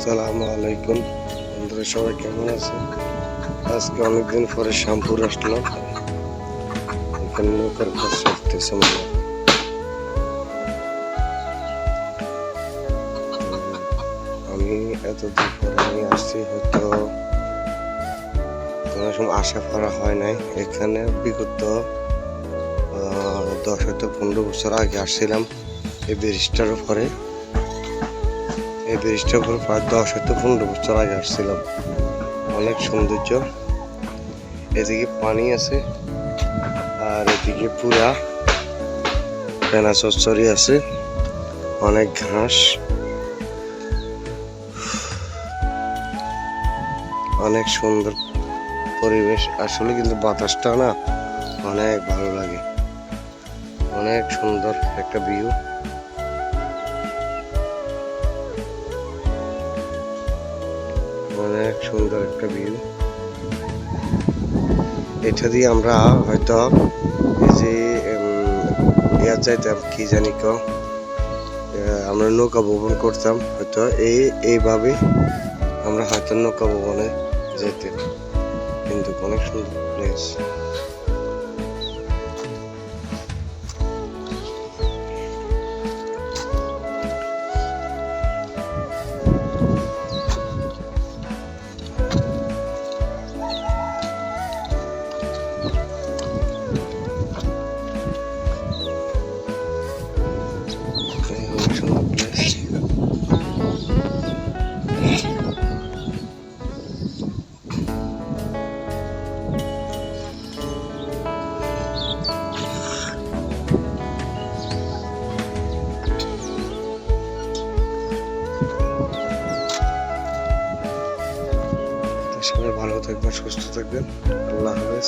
আসসালামু আলাইকুম বন্ধুরা, সবাই কেমন আছে? আজকে অনেকদিন পরে শ্যামপুর আসলাম। এখানে নৌকার কাজ চলতেছে। আমি এতদিন পরে আমি আসছি, হয়তো কোনো সময় আশা করা হয় নাই। এখানে বিগত 10-15 বছর আগে আসছিলাম এই ব্রিজটার উপরে। এই ব্রিজটার উপরে প্রায় 10-15 বছর আগে আসছিলাম। অনেক সৌন্দর্য, এদিকে পানি আছে আর এদিকে পুরা পেনা চচ্চড়ি আছে, অনেক ঘাস, অনেক সুন্দর পরিবেশ। আসলে কিন্তু বাতাসটা না অনেক ভালো লাগে, অনেক সুন্দর একটা ভিউ। অনেক সুন্দর একটা ভিউ। এটা দিয়ে আমরা হয়তো এই যে ইয়ার যাইতাম, কি জানি আমরা নৌকা ভ্রমণ করতাম, হয়তো এইভাবে আমরা হয়তো নৌকা ভ্রমণে যেতাম। কিন্তু অনেক সুন্দর প্লেস। সবাই ভালো থাকবেন, সুস্থ থাকবেন। আল্লাহ হাফেজ।